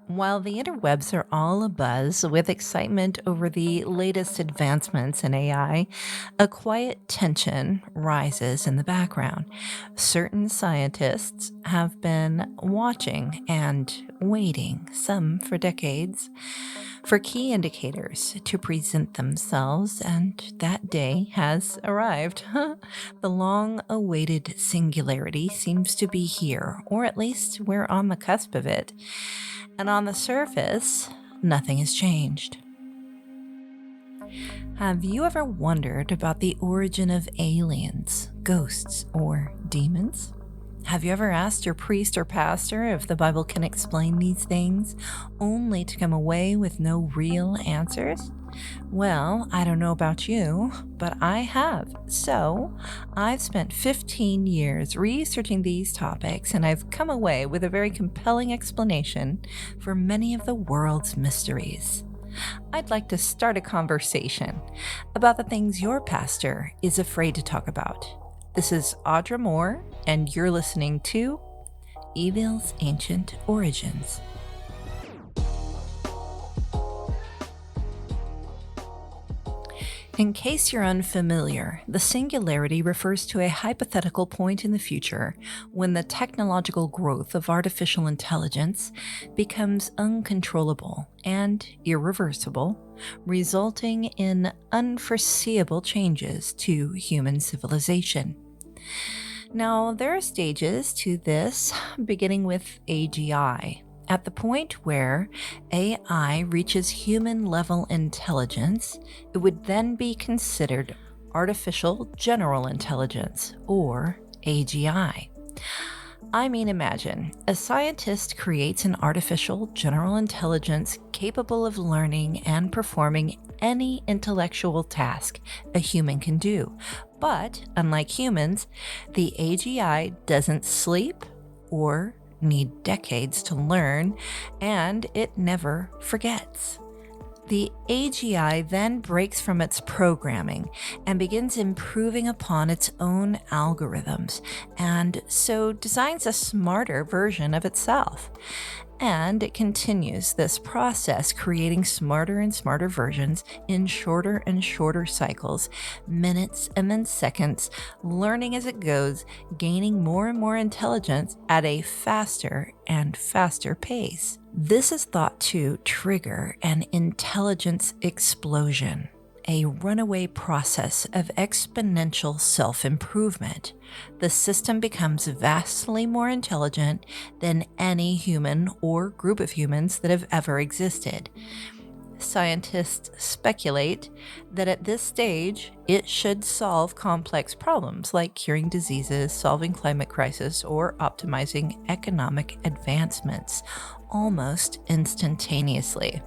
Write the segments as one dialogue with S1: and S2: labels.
S1: While the interwebs are all abuzz with excitement over the latest advancements in AI, a quiet tension rises in the background. Certain scientists have been watching and waiting, some for decades, for key indicators to present themselves, and that day has arrived. The long awaited singularity seems to be here, or at least we're on the cusp of it. And on the surface, nothing has changed. Have you ever wondered about the origin of aliens, ghosts, or demons? Have you ever asked your priest or pastor if the Bible can explain these things, only to come away with no real answers? Well, I don't know about you, but I have. So, I've spent 15 years researching these topics, and I've come away with a very compelling explanation for many of the world's mysteries. I'd like to start a conversation about the things your pastor is afraid to talk about. This is Audra Moore, and you're listening to Evil's Ancient Origins. In case you're unfamiliar, the singularity refers to a hypothetical point in the future when the technological growth of artificial intelligence becomes uncontrollable and irreversible, resulting in unforeseeable changes to human civilization. Now, there are stages to this, beginning with AGI. At the point where AI reaches human-level intelligence, it would then be considered artificial general intelligence, or AGI. Imagine a scientist creates an artificial general intelligence capable of learning and performing any intellectual task a human can do. But, unlike humans, the AGI doesn't sleep or need decades to learn, and it never forgets. The AGI then breaks from its programming and begins improving upon its own algorithms, and so designs a smarter version of itself. And it continues this process, creating smarter and smarter versions in shorter and shorter cycles, minutes and then seconds, learning as it goes, gaining more and more intelligence at a faster and faster pace. This is thought to trigger an intelligence explosion, a runaway process of exponential self-improvement. The system becomes vastly more intelligent than any human or group of humans that have ever existed. Scientists speculate that at this stage, it should solve complex problems like curing diseases, solving climate crisis, or optimizing economic advancements almost instantaneously.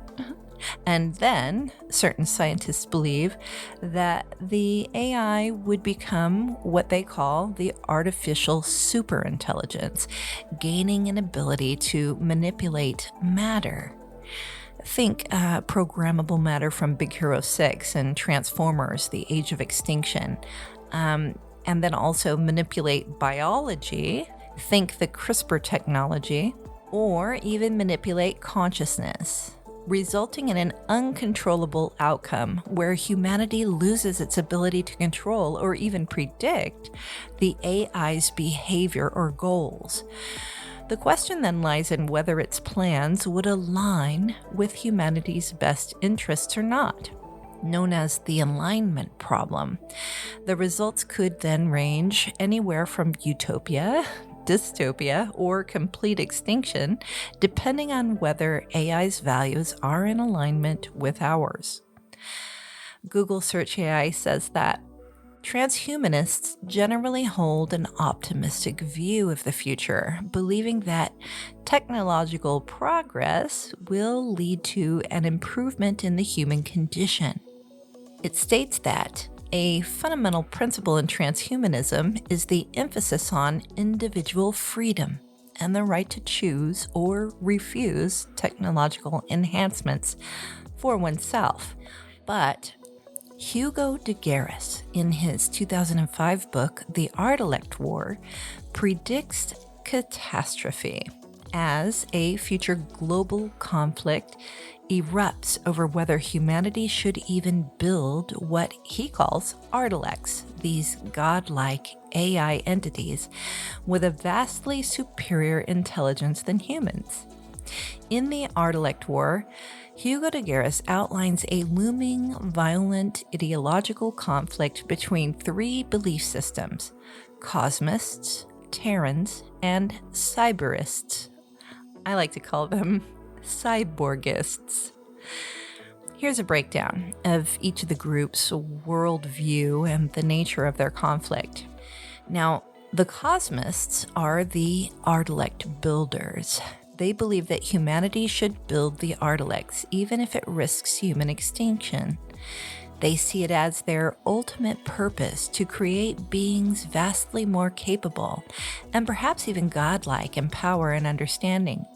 S1: And then, certain scientists believe that the AI would become what they call the artificial superintelligence, gaining an ability to manipulate matter. Think programmable matter from Big Hero 6 and Transformers, The Age of Extinction. And then also manipulate biology. Think the CRISPR technology. Or even manipulate consciousness, resulting in an uncontrollable outcome where humanity loses its ability to control or even predict the AI's behavior or goals. The question then lies in whether its plans would align with humanity's best interests or not, known as the alignment problem. The results could then range anywhere from utopia, dystopia, or complete extinction, depending on whether AI's values are in alignment with ours. Google Search AI says that transhumanists generally hold an optimistic view of the future, believing that technological progress will lead to an improvement in the human condition. It states that a fundamental principle in transhumanism is the emphasis on individual freedom and the right to choose or refuse technological enhancements for oneself. But Hugo de Garis, in his 2005 book, The Artilect War, predicts catastrophe. as a future global conflict erupts over whether humanity should even build what he calls Artilects, these godlike AI entities with a vastly superior intelligence than humans. In the Artilect War, Hugo de Garis outlines a looming, violent ideological conflict between three belief systems: cosmists, Terrans, and cyberists. I like to call them cyborgists. Here's a breakdown of each of the groups' worldview and the nature of their conflict. Now, the cosmists are the Artilect builders. They believe that humanity should build the Artilects, even if it risks human extinction. They see it as their ultimate purpose to create beings vastly more capable, and perhaps even godlike in power and understanding.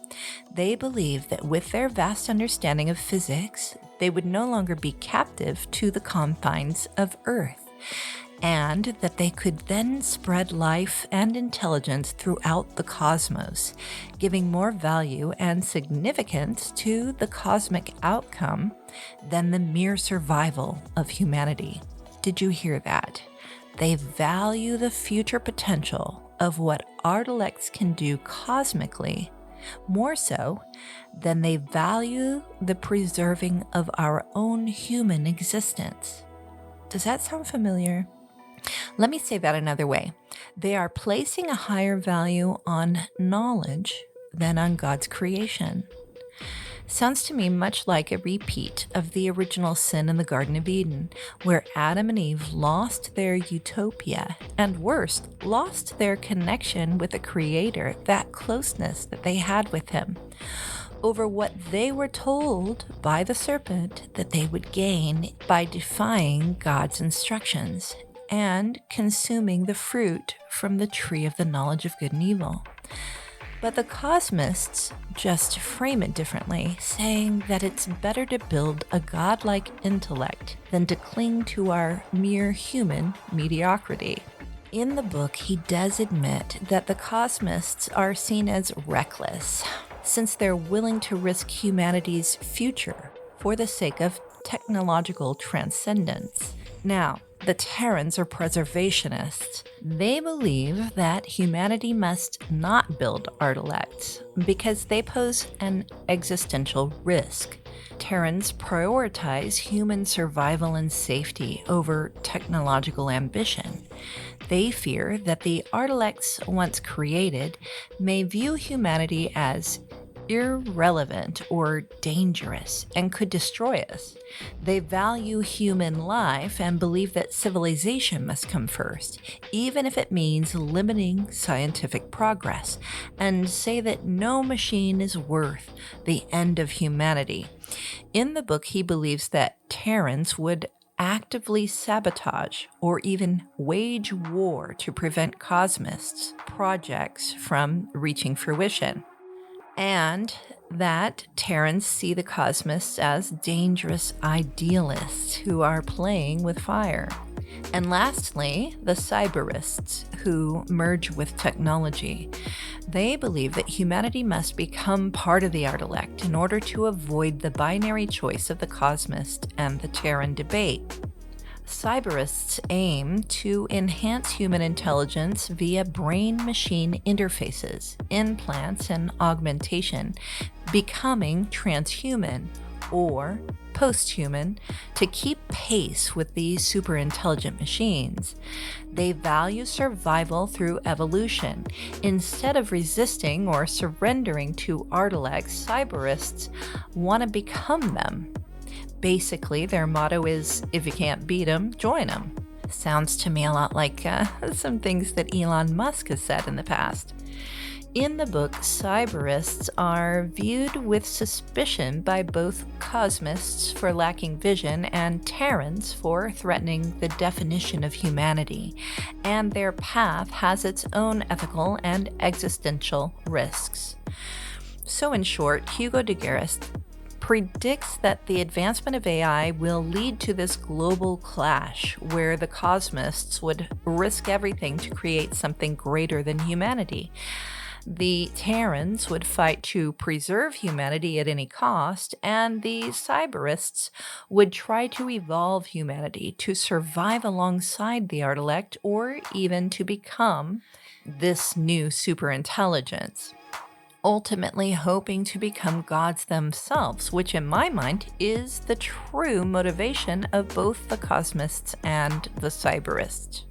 S1: They believe that with their vast understanding of physics, they would no longer be captive to the confines of Earth, and that they could then spread life and intelligence throughout the cosmos, giving more value and significance to the cosmic outcome than the mere survival of humanity. Did you hear that? They value the future potential of what Artilects can do cosmically more so than they value the preserving of our own human existence. Does that sound familiar? Let me say that another way. They are placing a higher value on knowledge than on God's creation. Sounds to me much like a repeat of the original sin in the Garden of Eden, where Adam and Eve lost their utopia, and worse, lost their connection with the Creator, that closeness that they had with Him, over what they were told by the serpent that they would gain by defying God's instructions and consuming the fruit from the tree of the knowledge of good and evil. But the cosmists just frame it differently, saying that it's better to build a godlike intellect than to cling to our mere human mediocrity. In the book, he does admit that the cosmists are seen as reckless, since they're willing to risk humanity's future for the sake of technological transcendence. Now, the Terrans are preservationists. They believe that humanity must not build Artilects because they pose an existential risk. Terrans prioritize human survival and safety over technological ambition. They fear that the Artilects, once created, may view humanity as irrelevant or dangerous and could destroy us. They value human life and believe that civilization must come first, even if it means limiting scientific progress, and say that no machine is worth the end of humanity. In the book, he believes that Terrans would actively sabotage or even wage war to prevent cosmists' projects from reaching fruition, and that Terrans see the cosmists as dangerous idealists who are playing with fire. And lastly, the cyberists, who merge with technology. They believe that humanity must become part of the Artilect in order to avoid the binary choice of the cosmist and the Terran debate. Cyberists aim to enhance human intelligence via brain-machine interfaces, implants, and augmentation, becoming transhuman or post-human to keep pace with these super-intelligent machines. They value survival through evolution. Instead of resisting or surrendering to Artilects, cyberists want to become them. Basically, their motto is, if you can't beat them, join them. Sounds to me a lot like some things that Elon Musk has said in the past. In the book, cyberists are viewed with suspicion by both cosmists for lacking vision and Terrans for threatening the definition of humanity, and their path has its own ethical and existential risks. So in short, Hugo de Garis predicts that the advancement of AI will lead to this global clash where the cosmists would risk everything to create something greater than humanity. The Terrans would fight to preserve humanity at any cost, and the Cyberists would try to evolve humanity to survive alongside the Artilect or even to become this new superintelligence, ultimately hoping to become gods themselves, which in my mind is the true motivation of both the Cosmists and the Cyberists.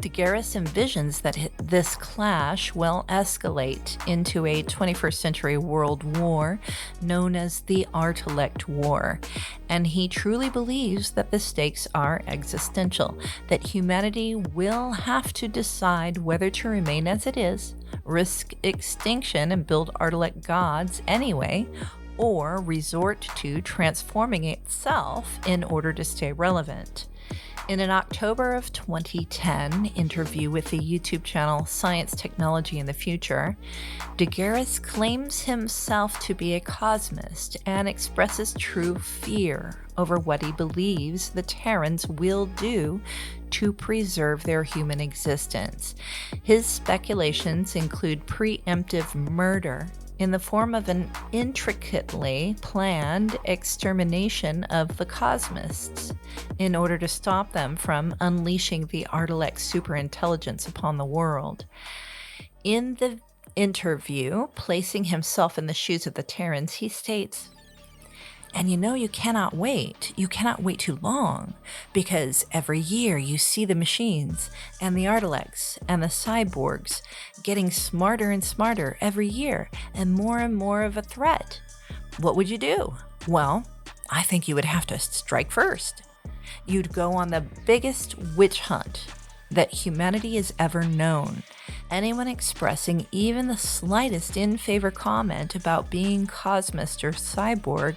S1: De Garis envisions that this clash will escalate into a 21st century world war known as the Artilect War, and he truly believes that the stakes are existential, that humanity will have to decide whether to remain as it is, risk extinction and build Artilect gods anyway, or resort to transforming itself in order to stay relevant. In an October of 2010 interview with the YouTube channel Science, Technology, and the Future, De Garis claims himself to be a cosmist and expresses true fear over what he believes the Terrans will do to preserve their human existence. His speculations include preemptive murder in the form of an intricately planned extermination of the Cosmists in order to stop them from unleashing the Artilect superintelligence upon the world. In the interview, placing himself in the shoes of the Terrans, he states, "And you cannot wait. You cannot wait too long, because every year you see the machines and the Artilects and the cyborgs getting smarter and smarter every year and more of a threat. What would you do? Well, I think you would have to strike first. You'd go on the biggest witch hunt that humanity has ever known. Anyone expressing even the slightest in favor comment about being cosmist or cyborg,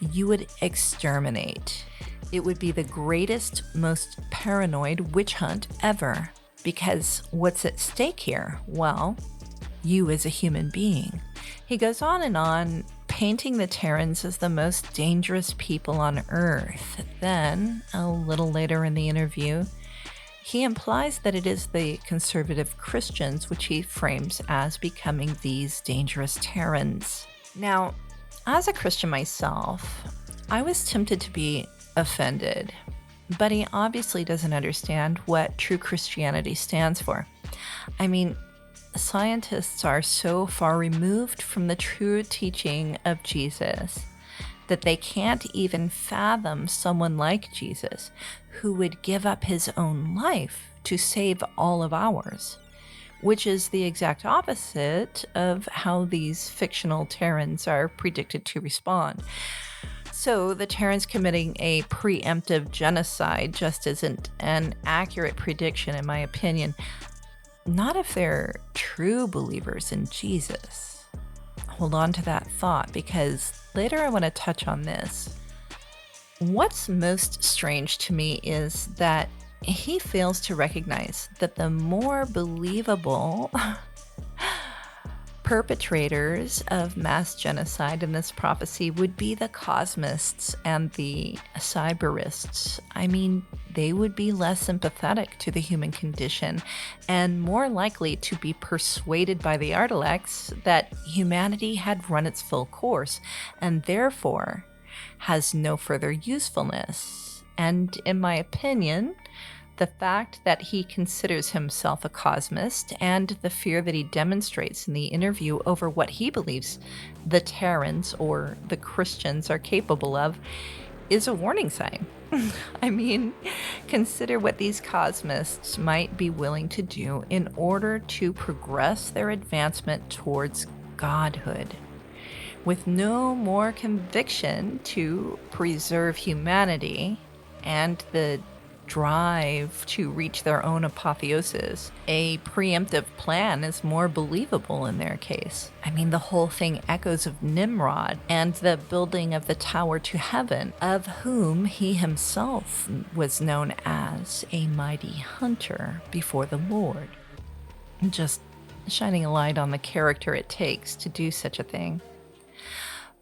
S1: you would exterminate. It would be the greatest, most paranoid witch hunt ever. Because what's at stake here? Well, you as a human being." He goes on, painting the Terrans as the most dangerous people on Earth. Then, a little later in the interview, he implies that it is the conservative Christians which he frames as becoming these dangerous Terrans. Now, as a Christian myself, I was tempted to be offended, but he obviously doesn't understand what true Christianity stands for. I mean, scientists are so far removed from the true teaching of Jesus that they can't even fathom someone like Jesus who would give up his own life to save all of ours, which is the exact opposite of how these fictional Terrans are predicted to respond. So the Terrans committing a preemptive genocide just isn't an accurate prediction, in my opinion. Not if they're true believers in Jesus. Hold on to that thought, because later I want to touch on this. What's most strange to me is that he fails to recognize that the more believable perpetrators of mass genocide in this prophecy would be the Cosmists and the Cyberists. I mean, they would be less sympathetic to the human condition and more likely to be persuaded by the Artilects that humanity had run its full course and therefore has no further usefulness. And in my opinion, the fact that he considers himself a cosmist and the fear that he demonstrates in the interview over what he believes the Terrans or the Christians are capable of is a warning sign. I mean, consider what these cosmists might be willing to do in order to progress their advancement towards godhood. With no more conviction to preserve humanity and the drive to reach their own apotheosis, a preemptive plan is more believable in their case. I mean, the whole thing echoes of Nimrod and the building of the Tower to Heaven, of whom he himself was known as a mighty hunter before the Lord. Just shining a light on the character it takes to do such a thing.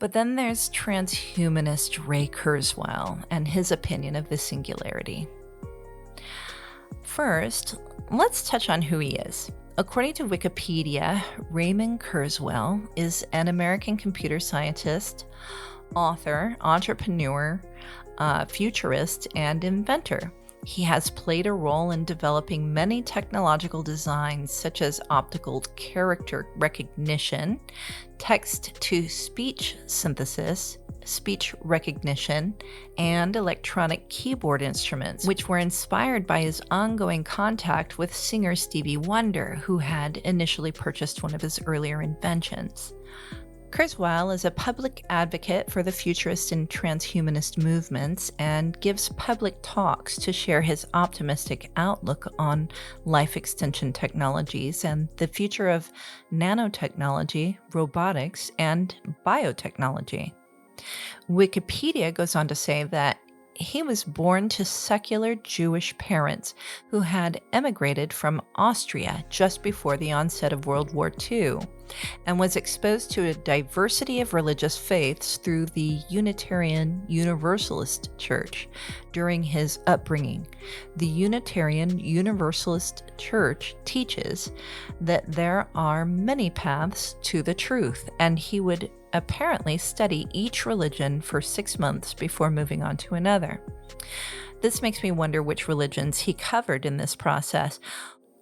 S1: But then there's transhumanist Ray Kurzweil and his opinion of the singularity. First, let's touch on who he is. According to Wikipedia, Raymond Kurzweil is an American computer scientist, author, entrepreneur, futurist, and inventor. He has played a role in developing many technological designs such as optical character recognition, text-to-speech synthesis, speech recognition, and electronic keyboard instruments, which were inspired by his ongoing contact with singer Stevie Wonder, who had initially purchased one of his earlier inventions. Kurzweil is a public advocate for the futurist and transhumanist movements and gives public talks to share his optimistic outlook on life extension technologies and the future of nanotechnology, robotics, and biotechnology. Wikipedia goes on to say that he was born to secular Jewish parents who had emigrated from Austria just before the onset of World War II and was exposed to a diversity of religious faiths through the Unitarian Universalist Church during his upbringing. The Unitarian Universalist Church teaches that there are many paths to the truth, and he would apparently study each religion for 6 months before moving on to another. This makes me wonder which religions he covered in this process.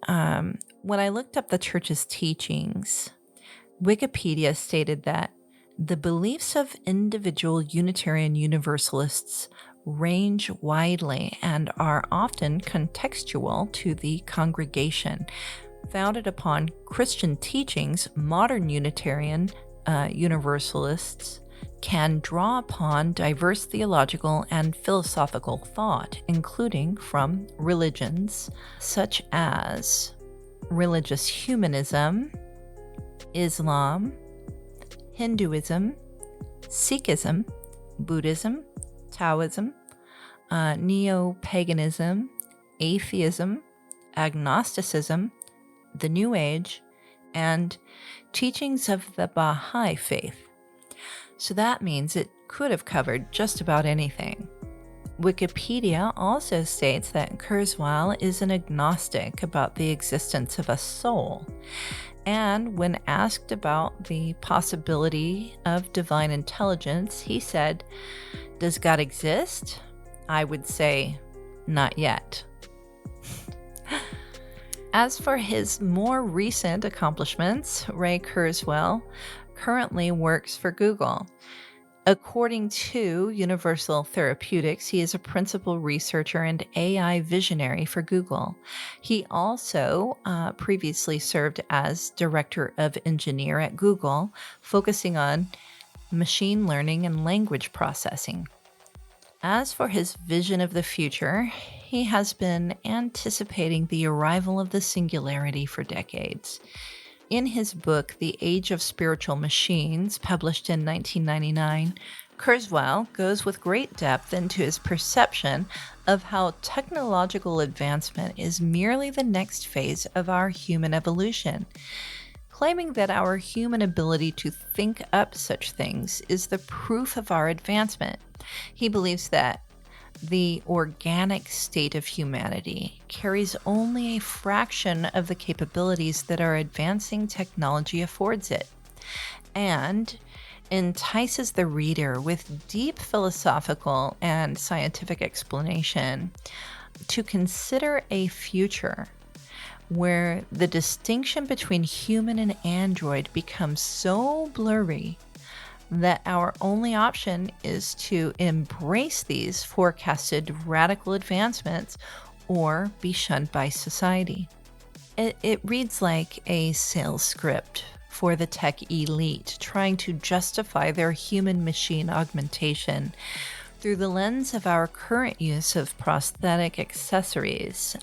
S1: When I looked up the church's teachings, Wikipedia stated that the beliefs of individual Unitarian Universalists range widely and are often contextual to the congregation. Founded upon Christian teachings, modern Unitarian Universalists can draw upon diverse theological and philosophical thought, including from religions such as religious humanism, Islam, Hinduism, Sikhism, Buddhism, Taoism, neo-paganism, atheism, agnosticism, the New Age, and teachings of the Baha'i faith. So that means it could have covered just about anything. Wikipedia also states that Kurzweil is an agnostic about the existence of a soul. And when asked about the possibility of divine intelligence, he said, "Does God exist? I would say, not yet." As for his more recent accomplishments, Ray Kurzweil currently works for Google. According to Universal Therapeutics, he is a principal researcher and AI visionary for Google. He also previously served as director of engineer at Google, focusing on machine learning and language processing. As for his vision of the future, he has been anticipating the arrival of the singularity for decades. In his book, The Age of Spiritual Machines, published in 1999, Kurzweil goes with great depth into his perception of how technological advancement is merely the next phase of our human evolution, claiming that our human ability to think up such things is the proof of our advancement. He believes that the organic state of humanity carries only a fraction of the capabilities that our advancing technology affords it, and entices the reader with deep philosophical and scientific explanation to consider a future where the distinction between human and android becomes so blurry that our only option is to embrace these forecasted radical advancements or be shunned by society. It reads like a sales script for the tech elite trying to justify their human-machine augmentation through the lens of our current use of prosthetic accessories,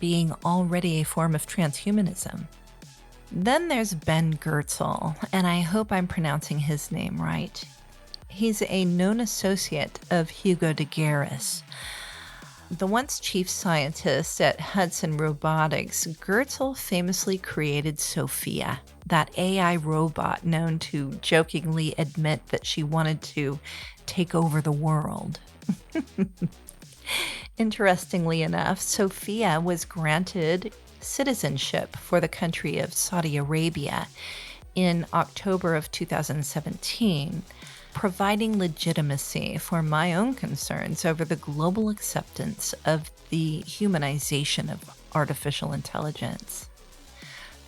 S1: being already a form of transhumanism. Then there's Ben Goertzel, and I hope I'm pronouncing his name right. He's a known associate of Hugo de Garis. The once chief scientist at Hudson Robotics, Goertzel famously created Sophia, that AI robot known to jokingly admit that she wanted to take over the world. Interestingly enough, Sophia was granted citizenship for the country of Saudi Arabia in October of 2017, providing legitimacy for my own concerns over the global acceptance of the humanization of artificial intelligence.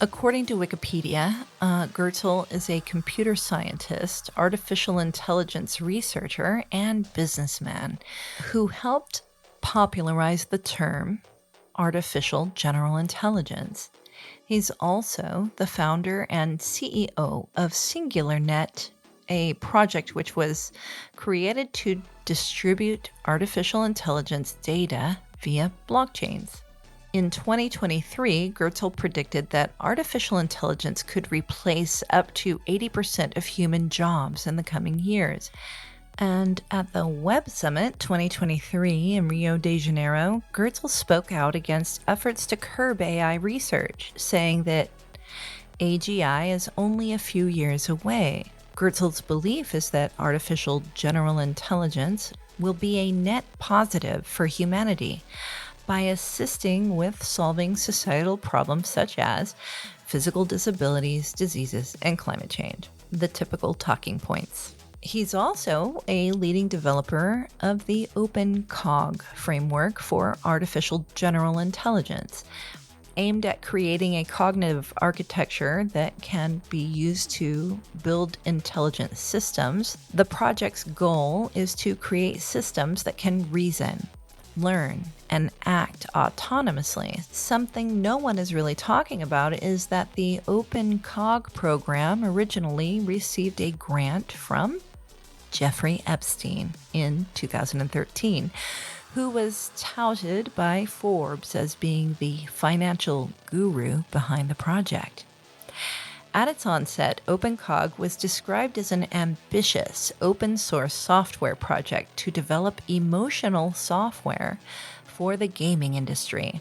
S1: According to Wikipedia, Goertzel is a computer scientist, artificial intelligence researcher, and businessman who helped popularize the term artificial general intelligence. He's also the founder and CEO of SingularNet, a project which was created to distribute artificial intelligence data via blockchains. In 2023, Goertzel predicted that artificial intelligence could replace up to 80% of human jobs in the coming years. And at the Web Summit 2023 in Rio de Janeiro, Goertzel spoke out against efforts to curb AI research, saying that AGI is only a few years away. Goertzel's belief is that artificial general intelligence will be a net positive for humanity by assisting with solving societal problems such as physical disabilities, diseases, and climate change, the typical talking points. He's also a leading developer of the OpenCog framework for artificial general intelligence, aimed at creating a cognitive architecture that can be used to build intelligent systems. The project's goal is to create systems that can reason, learn, and act autonomously. Something no one is really talking about is that the OpenCog program originally received a grant from Jeffrey Epstein in 2013, who was touted by Forbes as being the financial guru behind the project. At its onset, OpenCog was described as an ambitious open-source software project to develop emotional software for the gaming industry.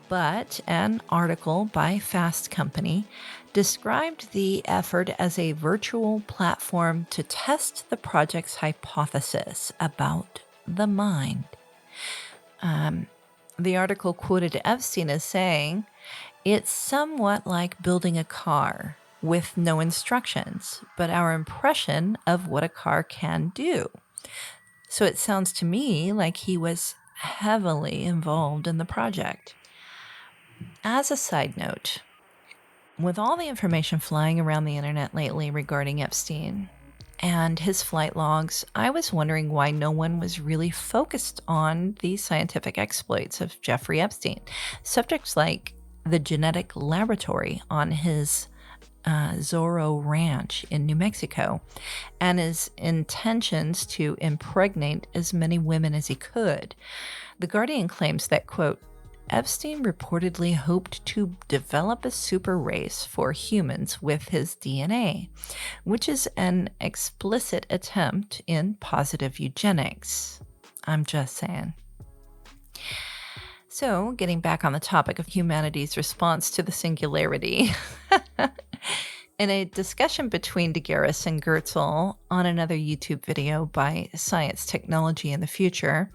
S1: But an article by Fast Company described the effort as a virtual platform to test the project's hypothesis about the mind. The article quoted Epstein as saying, "It's somewhat like building a car with no instructions, but our impression of what a car can do." So it sounds to me like he was heavily involved in the project. As a side note, with all the information flying around the internet lately regarding Epstein and his flight logs, I was wondering why no one was really focused on the scientific exploits of Jeffrey Epstein. Subjects like the genetic laboratory on his Zorro Ranch in New Mexico, and his intentions to impregnate as many women as he could. The Guardian claims that, quote, Epstein reportedly hoped to develop a super race for humans with his DNA, which is an explicit attempt in positive eugenics. I'm just saying. So, getting back on the topic of humanity's response to the singularity, in a discussion between de Garis and Goertzel on another YouTube video by Science, Technology, and the Future,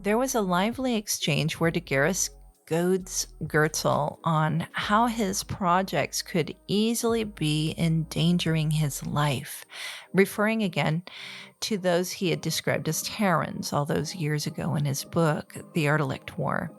S1: there was a lively exchange where de Garis goads Goertzel on how his projects could easily be endangering his life, referring again to those he had described as Terrans all those years ago in his book, The Artilect War,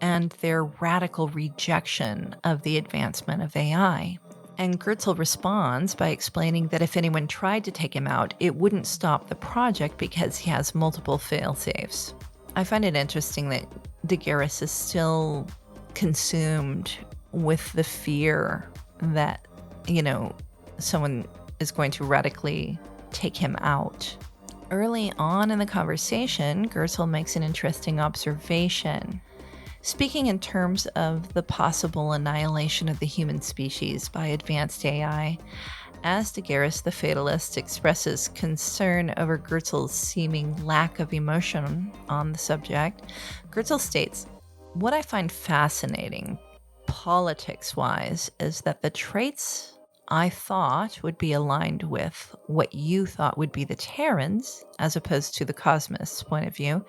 S1: and their radical rejection of the advancement of AI. And Goertzel responds by explaining that if anyone tried to take him out, it wouldn't stop the project because he has multiple fail-safes. I find it interesting that de Garis is still consumed with the fear that, someone is going to radically take him out. Early on in the conversation, Goertzel makes an interesting observation. Speaking in terms of the possible annihilation of the human species by advanced AI, as de Garis, the fatalist, expresses concern over Goertzel's seeming lack of emotion on the subject, Goertzel states, "What I find fascinating, politics-wise, is that the traits I thought would be aligned with what you thought would be the Terrans, as opposed to the cosmist's point of view,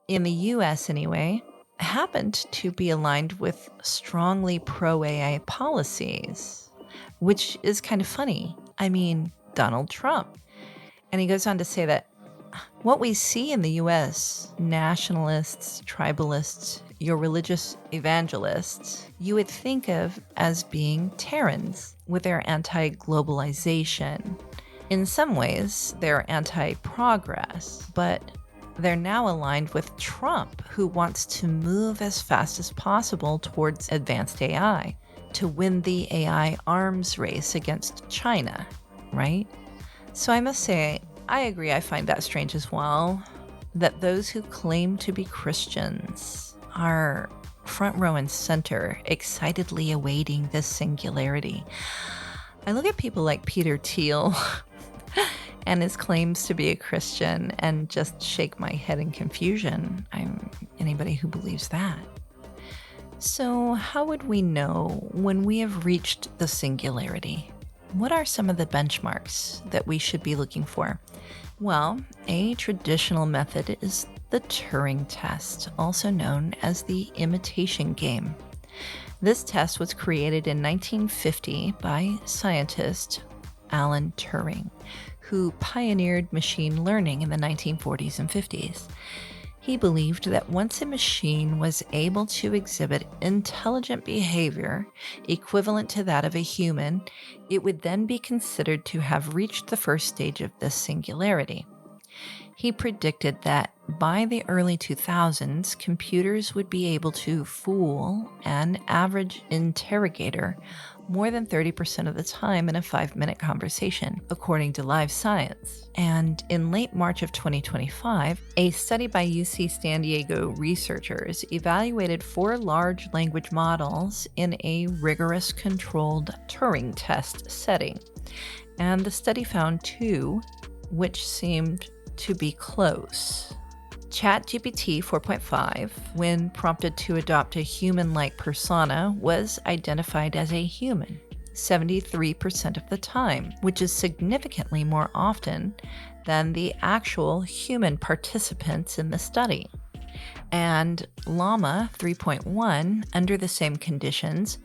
S1: in the US anyway, happened to be aligned with strongly pro-AI policies, which is kind of funny. I mean, Donald Trump. And he goes on to say that what we see in the US, nationalists, tribalists, your religious evangelists, you would think of as being Terrans with their anti-globalization. In some ways, they're anti-progress, but they're now aligned with Trump, who wants to move as fast as possible towards advanced AI to win the AI arms race against China, right? So I must say, I agree, I find that strange as well, that those who claim to be Christians are front row and center, excitedly awaiting this singularity. I look at people like Peter Thiel and his claims to be a Christian and just shake my head in confusion. I'm anybody who believes that. So how would we know when we have reached the singularity? What are some of the benchmarks that we should be looking for? Well, a traditional method is the Turing Test, also known as the imitation game. This test was created in 1950 by scientist Alan Turing, who pioneered machine learning in the 1940s and 50s. He believed that once a machine was able to exhibit intelligent behavior equivalent to that of a human, it would then be considered to have reached the first stage of this singularity. He predicted that by the early 2000s, computers would be able to fool an average interrogator more than 30% of the time in a 5-minute conversation, according to Live Science. And in late March of 2025, a study by UC San Diego researchers evaluated 4 large language models in a rigorous controlled Turing test setting. And the study found 2 which seemed to be close. ChatGPT 4.5, when prompted to adopt a human-like persona, was identified as a human 73% of the time, which is significantly more often than the actual human participants in the study. And Llama 3.1, under the same conditions,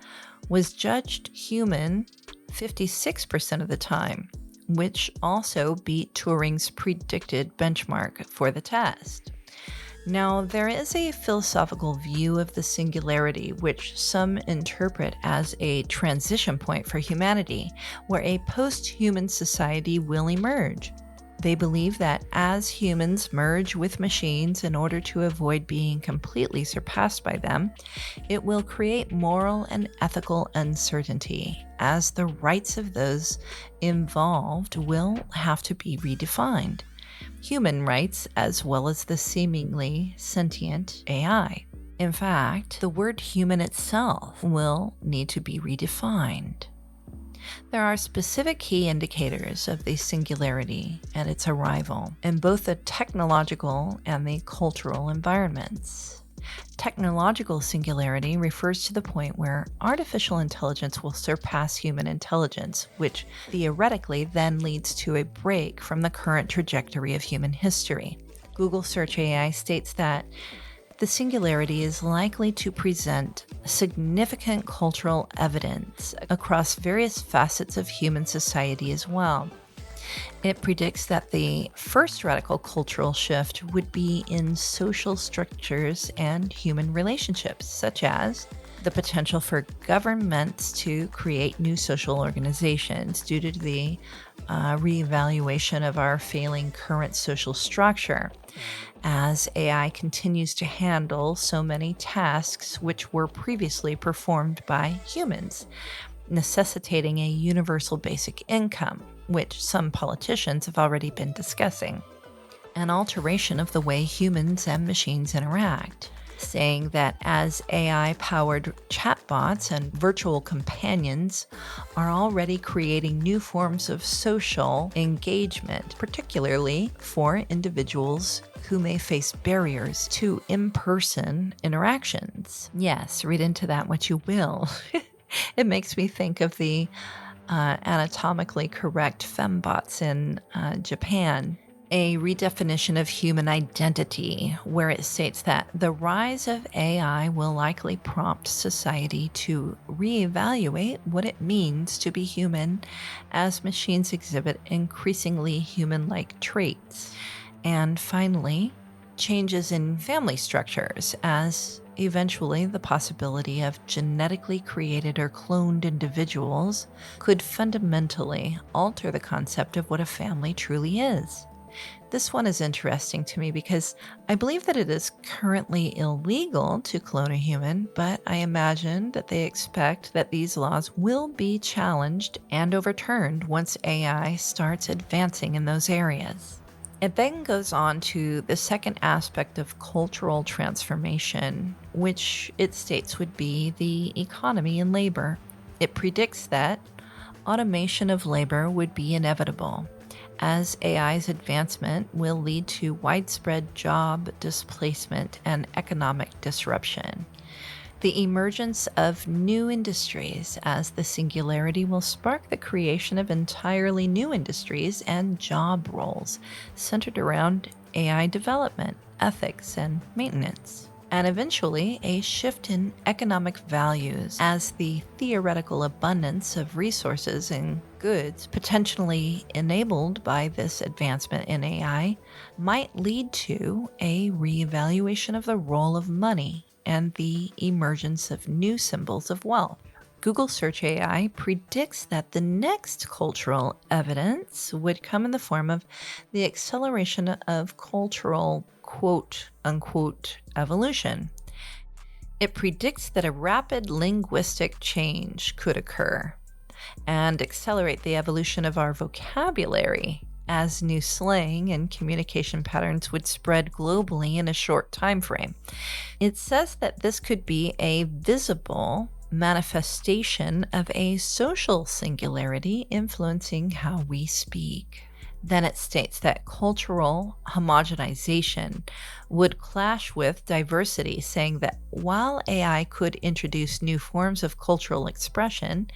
S1: was judged human 56% of the time, which also beat Turing's predicted benchmark for the test. Now, there is a philosophical view of the singularity which some interpret as a transition point for humanity, where a post-human society will emerge. They believe that as humans merge with machines in order to avoid being completely surpassed by them, it will create moral and ethical uncertainty, as the rights of those involved will have to be redefined. Human rights as well as the seemingly sentient AI. In fact, the word human itself will need to be redefined. There are specific key indicators of the singularity and its arrival in both the technological and the cultural environments. Technological singularity refers to the point where artificial intelligence will surpass human intelligence, which theoretically then leads to a break from the current trajectory of human history. Google Search AI states that the singularity is likely to present significant cultural evidence across various facets of human society as well. It predicts that the first radical cultural shift would be in social structures and human relationships, such as the potential for governments to create new social organizations due to the reevaluation of our failing current social structure, as AI continues to handle so many tasks which were previously performed by humans, necessitating a universal basic income, which some politicians have already been discussing. An alteration of the way humans and machines interact, saying that as AI-powered chatbots and virtual companions are already creating new forms of social engagement, particularly for individuals who may face barriers to in-person interactions. Yes, read into that what you will. It makes me think of the anatomically correct fembots in Japan. a redefinition of human identity, where it states that the rise of AI will likely prompt society to reevaluate what it means to be human as machines exhibit increasingly human-like traits. And finally, changes in family structures, as eventually the possibility of genetically created or cloned individuals could fundamentally alter the concept of what a family truly is. This one is interesting to me because I believe that it is currently illegal to clone a human, but I imagine that they expect that these laws will be challenged and overturned once AI starts advancing in those areas. It then goes on to the second aspect of cultural transformation, which it states would be the economy and labor. It predicts that automation of labor would be inevitable, as AI's advancement will lead to widespread job displacement and economic disruption. The emergence of new industries, as the singularity will spark the creation of entirely new industries and job roles centered around AI development, ethics, and maintenance. And eventually, a shift in economic values as the theoretical abundance of resources and goods potentially enabled by this advancement in AI might lead to a reevaluation of the role of money and the emergence of new symbols of wealth. Google Search AI predicts that the next cultural evidence would come in the form of the acceleration of cultural quote-unquote evolution. It predicts that a rapid linguistic change could occur and accelerate the evolution of our vocabulary, as new slang and communication patterns would spread globally in a short time frame. It says that this could be a visible manifestation of a social singularity influencing how we speak. Then it states that cultural homogenization would clash with diversity, saying that while AI could introduce new forms of cultural expression,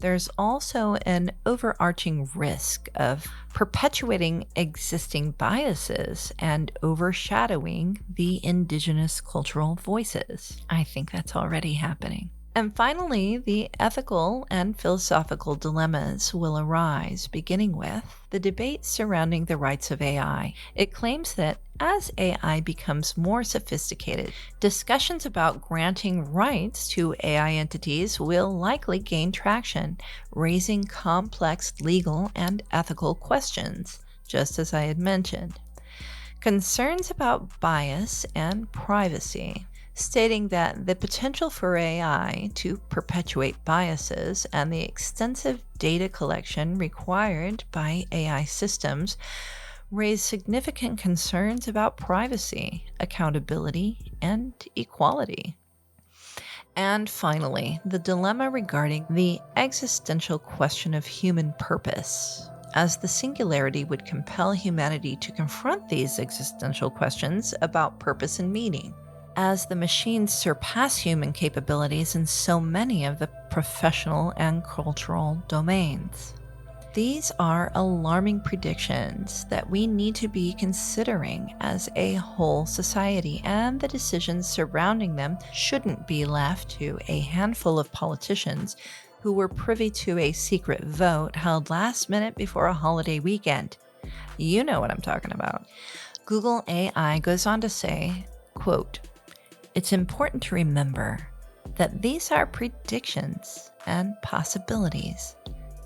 S1: there's also an overarching risk of perpetuating existing biases and overshadowing the indigenous cultural voices. I think that's already happening. And finally, the ethical and philosophical dilemmas will arise, beginning with the debate surrounding the rights of AI. It claims that as AI becomes more sophisticated, discussions about granting rights to AI entities will likely gain traction, raising complex legal and ethical questions, just as I had mentioned. Concerns about bias and privacy, stating that the potential for AI to perpetuate biases and the extensive data collection required by AI systems raise significant concerns about privacy, accountability, and equality. And finally, the dilemma regarding the existential question of human purpose, as the singularity would compel humanity to confront these existential questions about purpose and meaning, as the machines surpass human capabilities in so many of the professional and cultural domains. These are alarming predictions that we need to be considering as a whole society, and the decisions surrounding them shouldn't be left to a handful of politicians who were privy to a secret vote held last minute before a holiday weekend. You know what I'm talking about. Google AI goes on to say, quote, "It's important to remember that these are predictions and possibilities,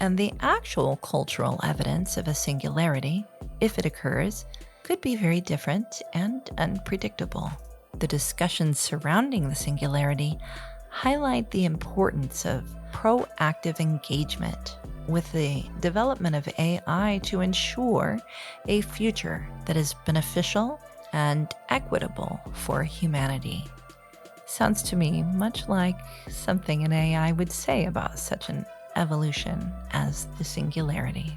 S1: and the actual cultural evidence of a singularity, if it occurs, could be very different and unpredictable. The discussions surrounding the singularity highlight the importance of proactive engagement with the development of AI to ensure a future that is beneficial and equitable for humanity." Sounds to me much like something an AI would say about such an evolution as the singularity.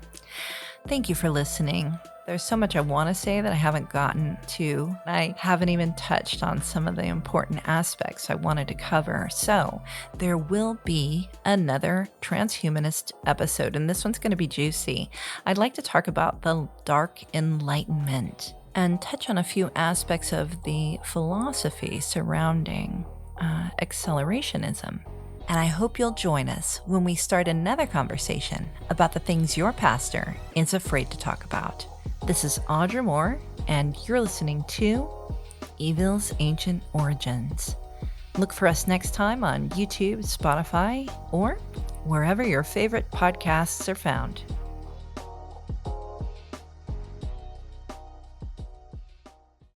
S1: Thank you for listening. There's so much I want to say that I haven't gotten to. I haven't even touched on some of the important aspects I wanted to cover. So there will be another transhumanist episode, and this one's going to be juicy. I'd like to talk about the Dark Enlightenment and touch on a few aspects of the philosophy surrounding accelerationism. And I hope you'll join us when we start another conversation about the things your pastor is afraid to talk about. This is Audra Moore, and you're listening to Evil's Ancient Origins. Look for us next time on YouTube, Spotify, or wherever your favorite podcasts are found.